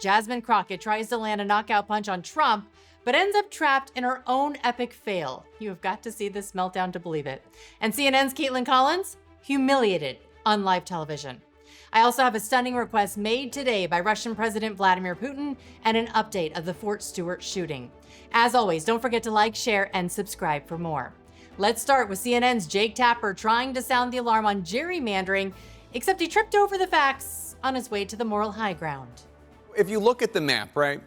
Jasmine Crockett tries to land a knockout punch on Trump, but ends up trapped in her own epic fail. You have got to see this meltdown to believe it. And CNN's Kaitlan Collins, humiliated on live television. I also have a stunning request made today by Russian President Vladimir Putin and an update of the Fort Stewart shooting. As always, don't forget to like, share, and subscribe for more. Let's start with CNN's Jake Tapper trying to sound the alarm on gerrymandering, except he tripped over the facts on his way to the moral high ground. If you look at the map, right,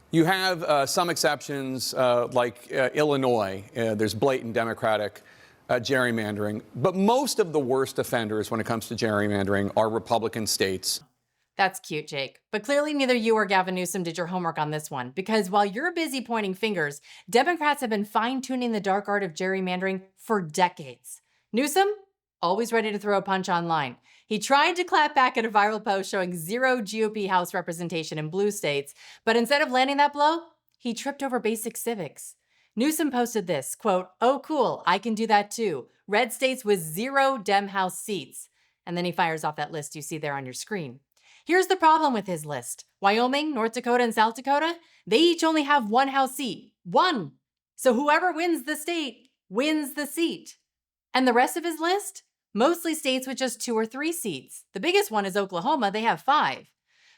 you have some exceptions like Illinois. There's blatant Democratic gerrymandering, but most of the worst offenders when it comes to gerrymandering are Republican states. That's cute, Jake. But clearly neither you or Gavin Newsom did your homework on this one, because while you're busy pointing fingers, Democrats have been fine-tuning the dark art of gerrymandering for decades. Newsom, always ready to throw a punch online. He tried to clap back at a viral post showing zero GOP House representation in blue states, but instead of landing that blow, he tripped over basic civics. Newsom posted this, quote, "Oh cool, I can do that too. Red states with 0 Dem House seats." And then he fires off that list you see there on your screen. Here's the problem with his list. Wyoming, North Dakota, and South Dakota, they each only have 1 House seat. 1. So whoever wins the state wins the seat. And the rest of his list? Mostly states with just 2 or 3 seats. The biggest one is Oklahoma, they have 5.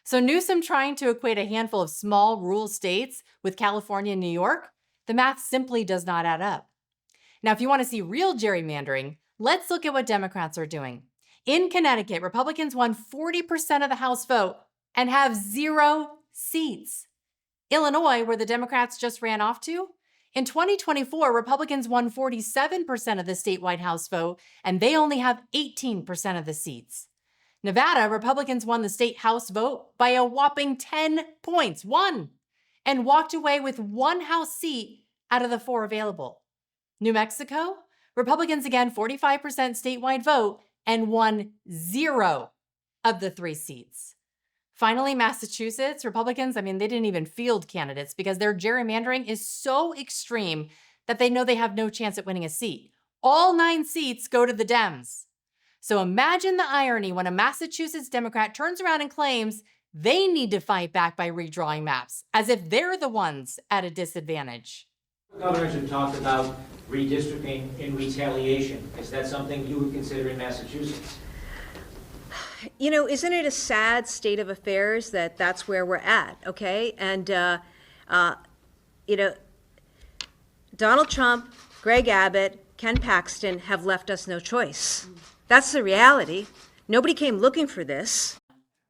So Newsom trying to equate a handful of small rural states with California and New York, the math simply does not add up. Now, if you want to see real gerrymandering, let's look at what Democrats are doing. In Connecticut, Republicans won 40% of the House vote and have 0 seats. Illinois, where the Democrats just ran off to, in 2024, Republicans won 47% of the statewide House vote, and they only have 18% of the seats. Nevada, Republicans won the state House vote by a whopping 10 points, 1, and walked away with 1 House seat out of the 4 available. New Mexico, Republicans again 45% statewide vote and won 0 of the 3 seats. Finally, Massachusetts, Republicans, they didn't even field candidates because their gerrymandering is so extreme that they know they have no chance at winning a seat. All 9 seats go to the Dems. So imagine the irony when a Massachusetts Democrat turns around and claims they need to fight back by redrawing maps, as if they're the ones at a disadvantage. Governors have talked about redistricting in retaliation. Is that something you would consider in Massachusetts? You know, isn't it a sad state of affairs that that's where we're at, okay? And, Donald Trump, Greg Abbott, Ken Paxton have left us no choice. That's the reality. Nobody came looking for this.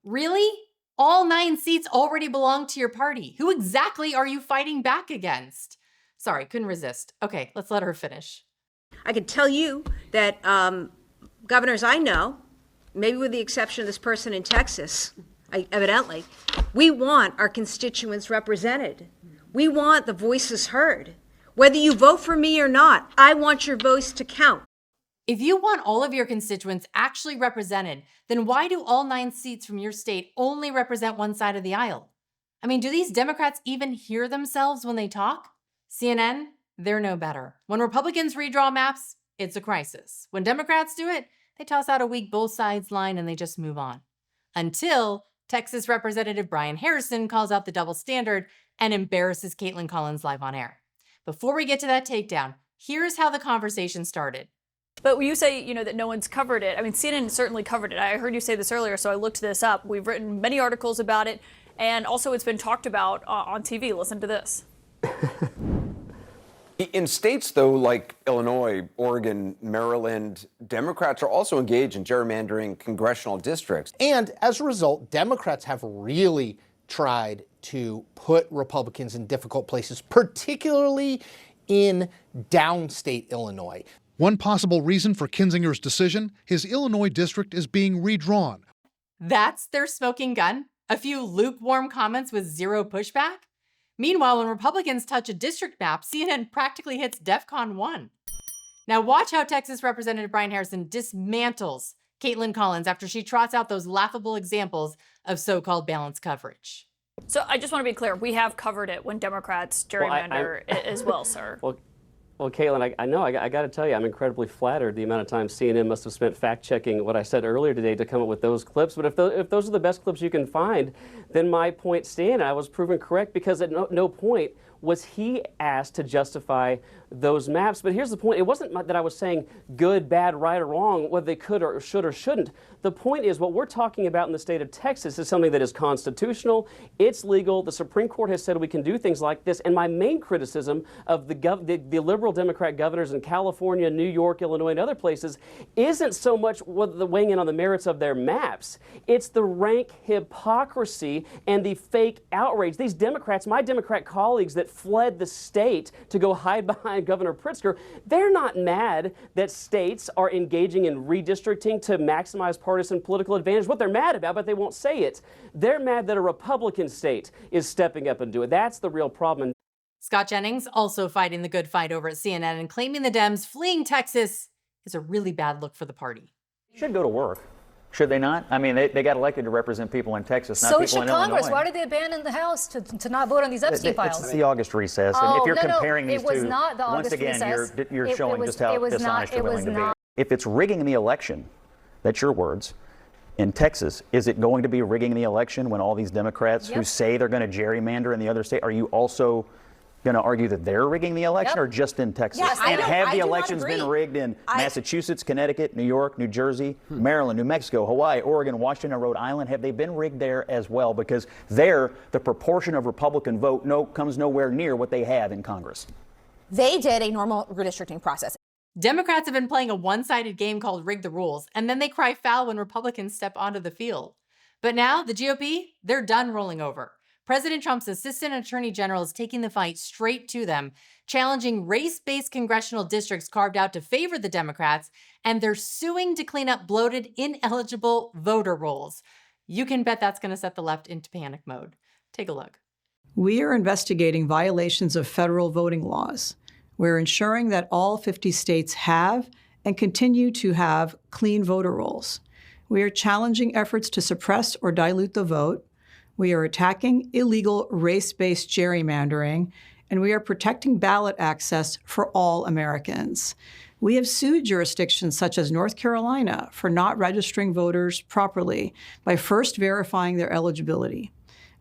Really? All 9 seats already belong to your party. Who exactly are you fighting back against? Sorry, couldn't resist. Okay, let's let her finish. I can tell you that governors I know, maybe with the exception of this person in Texas, evidently, we want our constituents represented. We want the voices heard. Whether you vote for me or not, I want your voice to count. If you want all of your constituents actually represented, then why do all 9 seats from your state only represent one side of the aisle? Do these Democrats even hear themselves when they talk? CNN, they're no better. When Republicans redraw maps, it's a crisis. When Democrats do it, they toss out a weak both sides line and they just move on. Until Texas Representative Brian Harrison calls out the double standard and embarrasses Kaitlan Collins live on air. Before we get to that takedown, here's how the conversation started. But when you say, that no one's covered it, CNN certainly covered it. I heard you say this earlier, so I looked this up. We've written many articles about it, and also it's been talked about on TV. Listen to this. In states, though, like Illinois, Oregon, Maryland, Democrats are also engaged in gerrymandering congressional districts. And as a result, Democrats have really tried to put Republicans in difficult places, particularly in downstate Illinois. One possible reason for Kinzinger's decision, his Illinois district is being redrawn. That's their smoking gun? A few lukewarm comments with 0 pushback? Meanwhile, when Republicans touch a district map, CNN practically hits DEFCON 1. Now watch how Texas Representative Brian Harrison dismantles Kaitlan Collins after she trots out those laughable examples of so-called balanced coverage. So I just want to be clear. We have covered it when Democrats gerrymander as well, sir. Well, Well, Kaitlan, I know, I got to tell you, I'm incredibly flattered the amount of time CNN must have spent fact-checking what I said earlier today to come up with those clips. But if those are the best clips you can find, then my point stand, I was proven correct, because at no point was he asked to justify those maps. But here's the point. It wasn't that I was saying good, bad, right, or wrong, whether they could or should or shouldn't. The point is, what we're talking about in the state of Texas is something that is constitutional. It's legal. The Supreme Court has said we can do things like this. And my main criticism of the liberal Democrat governors in California, New York, Illinois, and other places isn't so much the weighing in on the merits of their maps. It's the rank hypocrisy and the fake outrage. These Democrats, my Democrat colleagues that fled the state to go hide behind Governor Pritzker, they're not mad that states are engaging in redistricting to maximize partisan political advantage. What they're mad about, but they won't say it, they're mad that a Republican state is stepping up and doing it. That's the real problem. Scott Jennings also fighting the good fight over at CNN and claiming the Dems fleeing Texas is a really bad look for the party. Should go to work. Should they not? I mean, they got elected to represent people in Texas, not so people in should Congress. Illinois. Why did they abandon the House to not vote on these Epstein files? It's the August recess, and if you're comparing these two, once again, you're showing just how dishonest you're willing to be. If it's rigging the election, that's your words, in Texas, is it going to be rigging the election when all these Democrats who say they're going to gerrymander in the other state, are you also going to argue that they're rigging the election or just in Texas? Yes, and have the elections been rigged in Massachusetts, Connecticut, New York, New Jersey, Maryland, New Mexico, Hawaii, Oregon, Washington, and Rhode Island? Have they been rigged there as well? Because there, the proportion of Republican vote comes nowhere near what they have in Congress. They did a normal redistricting process. Democrats have been playing a one-sided game called Rig the Rules, and then they cry foul when Republicans step onto the field. But now, the GOP, they're done rolling over. President Trump's assistant attorney general is taking the fight straight to them, challenging race-based congressional districts carved out to favor the Democrats, and they're suing to clean up bloated, ineligible voter rolls. You can bet that's going to set the left into panic mode. Take a look. We are investigating violations of federal voting laws. We're ensuring that all 50 states have and continue to have clean voter rolls. We are challenging efforts to suppress or dilute the vote. We are attacking illegal race-based gerrymandering, and we are protecting ballot access for all Americans. We have sued jurisdictions such as North Carolina for not registering voters properly by first verifying their eligibility.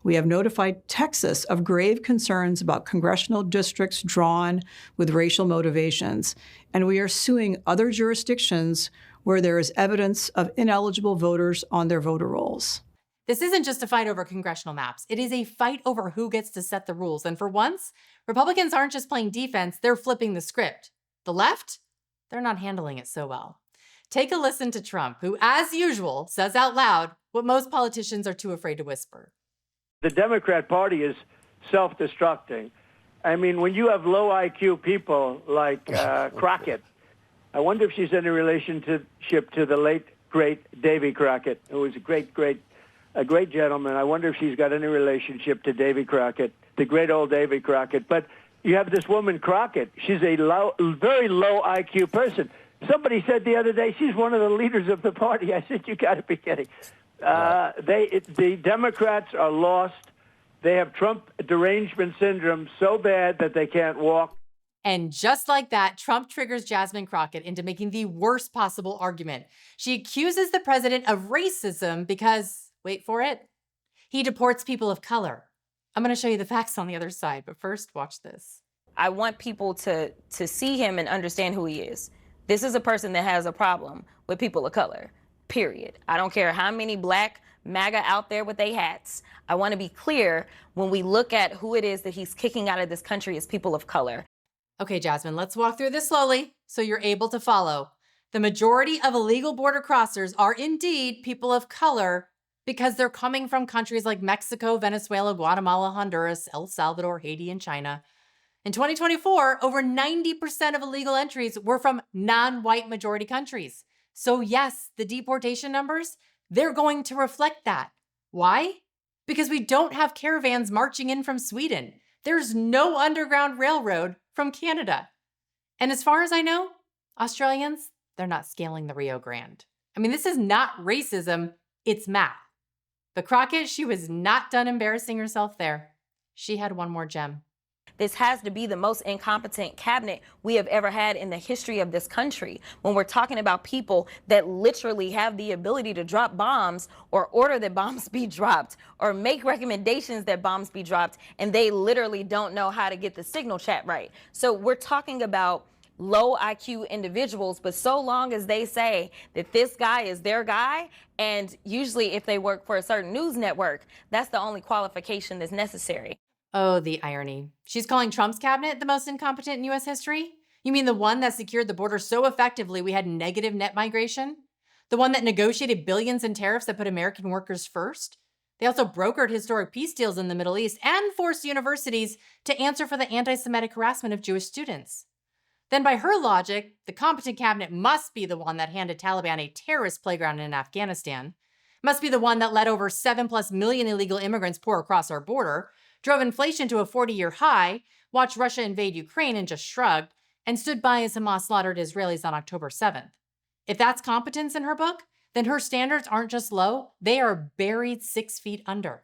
We have notified Texas of grave concerns about congressional districts drawn with racial motivations, and we are suing other jurisdictions where there is evidence of ineligible voters on their voter rolls. This isn't just a fight over congressional maps. It is a fight over who gets to set the rules. And for once, Republicans aren't just playing defense, they're flipping the script. The left, they're not handling it so well. Take a listen to Trump, who, as usual, says out loud what most politicians are too afraid to whisper. The Democrat Party is self-destructing. I mean, when you have low IQ people like Crockett, I wonder if she's in a relationship to the late, great Davy Crockett, who was a great gentleman. I wonder if she's got any relationship to Davy Crockett, the great old Davy Crockett. But you have this woman, Crockett. She's a very low IQ person. Somebody said the other day she's one of the leaders of the party. I said, you got to be kidding. The Democrats are lost. They have Trump derangement syndrome so bad that they can't walk. And just like that, Trump triggers Jasmine Crockett into making the worst possible argument. She accuses the president of racism because, wait for it, he deports people of color. I'm going to show you the facts on the other side, but first, watch this. I want people to see him and understand who he is. This is a person that has a problem with people of color, period. I don't care how many black MAGA out there with their hats. I want to be clear when we look at who it is that he's kicking out of this country as people of color. Okay, Jasmine, let's walk through this slowly so you're able to follow. The majority of illegal border crossers are indeed people of color because they're coming from countries like Mexico, Venezuela, Guatemala, Honduras, El Salvador, Haiti, and China. In 2024, over 90% of illegal entries were from non-white majority countries. So yes, the deportation numbers, they're going to reflect that. Why? Because we don't have caravans marching in from Sweden. There's no underground railroad from Canada. And as far as I know, Australians, they're not scaling the Rio Grande. I mean, this is not racism, it's math. But Crockett, she was not done embarrassing herself there. She had one more gem. This has to be the most incompetent cabinet we have ever had in the history of this country. When we're talking about people that literally have the ability to drop bombs or order that bombs be dropped or make recommendations that bombs be dropped, and they literally don't know how to get the signal chat right. So we're talking about low IQ individuals, but so long as they say that this guy is their guy, and usually if they work for a certain news network, that's the only qualification that's necessary. Oh, the irony. She's calling Trump's cabinet the most incompetent in U.S. history? You mean the one that secured the border so effectively we had negative net migration? The one that negotiated billions in tariffs that put American workers first? They also brokered historic peace deals in the Middle East and forced universities to answer for the anti-Semitic harassment of Jewish students. Then by her logic, the competent cabinet must be the one that handed Taliban a terrorist playground in Afghanistan, must be the one that let over 7+ million illegal immigrants pour across our border, drove inflation to a 40-year high, watched Russia invade Ukraine and just shrugged, and stood by as Hamas slaughtered Israelis on October 7th. If that's competence in her book, then her standards aren't just low, they are buried 6 feet under.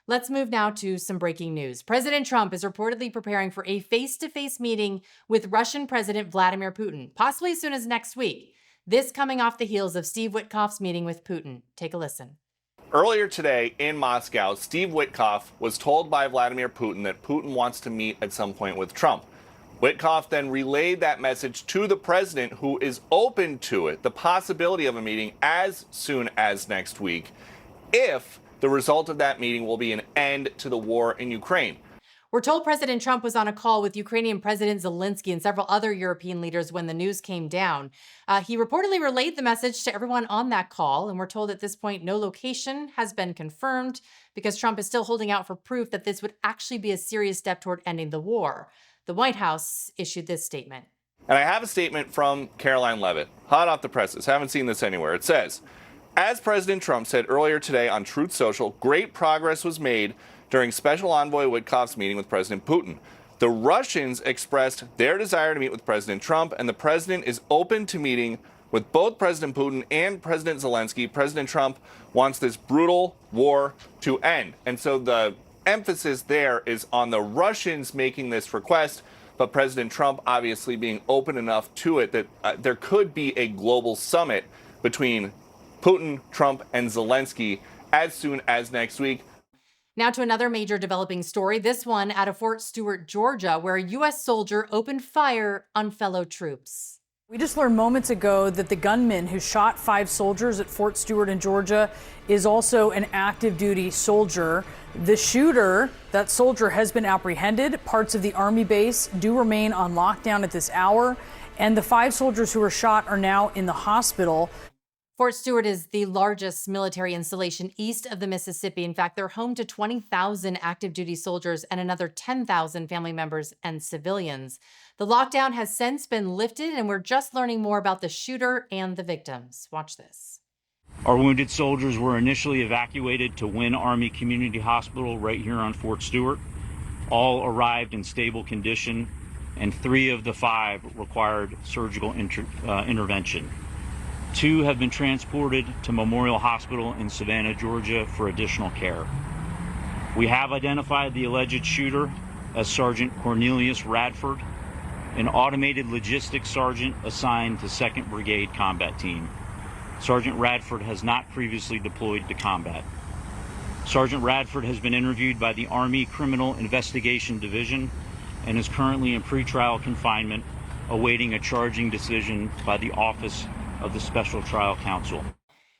Let's move now to some breaking news. President Trump is reportedly preparing for a face-to-face meeting with Russian President Vladimir Putin, possibly as soon as next week. This coming off the heels of Steve Witkoff's meeting with Putin. Take a listen. Earlier today in Moscow, Steve Witkoff was told by Vladimir Putin that Putin wants to meet at some point with Trump. Witkoff then relayed that message to the president, who is open to it, the possibility of a meeting as soon as next week, if the result of that meeting will be an end to the war in Ukraine. We're told President Trump was on a call with Ukrainian President Zelensky and several other European leaders when the news came down. He reportedly relayed the message to everyone on that call, and we're told at this point no location has been confirmed because Trump is still holding out for proof that this would actually be a serious step toward ending the war. The White House issued this statement. And I have a statement from Caroline Leavitt, hot off the presses. Haven't seen this anywhere. It says, as President Trump said earlier today on Truth Social, great progress was made during Special Envoy Witkoff's meeting with President Putin. The Russians expressed their desire to meet with President Trump, and the president is open to meeting with both President Putin and President Zelensky. President Trump wants this brutal war to end. And so the emphasis there is on the Russians making this request, but President Trump obviously being open enough to it that there could be a global summit between Putin, Trump, and Zelensky as soon as next week. Now to another major developing story, this one out of Fort Stewart, Georgia, where a U.S. soldier opened fire on fellow troops. We just learned moments ago that the gunman who shot 5 soldiers at Fort Stewart in Georgia is also an active duty soldier. The shooter, that soldier, has been apprehended. Parts of the Army base do remain on lockdown at this hour, and the 5 soldiers who were shot are now in the hospital. Fort Stewart is the largest military installation east of the Mississippi. In fact, they're home to 20,000 active duty soldiers and another 10,000 family members and civilians. The lockdown has since been lifted, and we're just learning more about the shooter and the victims. Watch this. Our wounded soldiers were initially evacuated to Wynn Army Community Hospital right here on Fort Stewart. All arrived in stable condition, and 3 of the 5 required surgical intervention. 2 have been transported to Memorial Hospital in Savannah, Georgia for additional care. We have identified the alleged shooter as Sergeant Cornelius Radford, an automated logistics sergeant assigned to 2nd Brigade Combat Team. Sergeant Radford has not previously deployed to combat. Sergeant Radford has been interviewed by the Army Criminal Investigation Division and is currently in pretrial confinement, awaiting a charging decision by the Office of the Special Trial Counsel.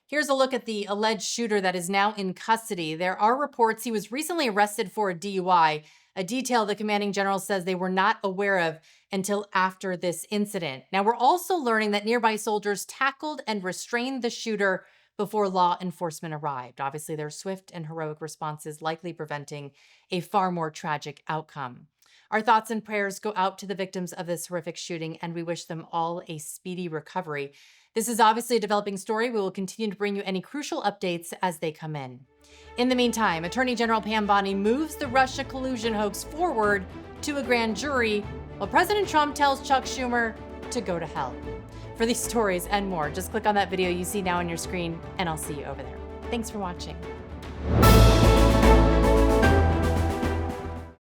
Here's a look at the alleged shooter that is now in custody. There are reports he was recently arrested for a DUI, a detail the commanding general says they were not aware of until after this incident. Now, we're also learning that nearby soldiers tackled and restrained the shooter before law enforcement arrived. Obviously, their swift and heroic responses likely preventing a far more tragic outcome. Our thoughts and prayers go out to the victims of this horrific shooting, and we wish them all a speedy recovery. This is obviously a developing story. We will continue to bring you any crucial updates as they come in. In the meantime, Attorney General Pam Bondi moves the Russia collusion hoax forward to a grand jury, while President Trump tells Chuck Schumer to go to hell. For these stories and more, just click on that video you see now on your screen, and I'll see you over there. Thanks for watching.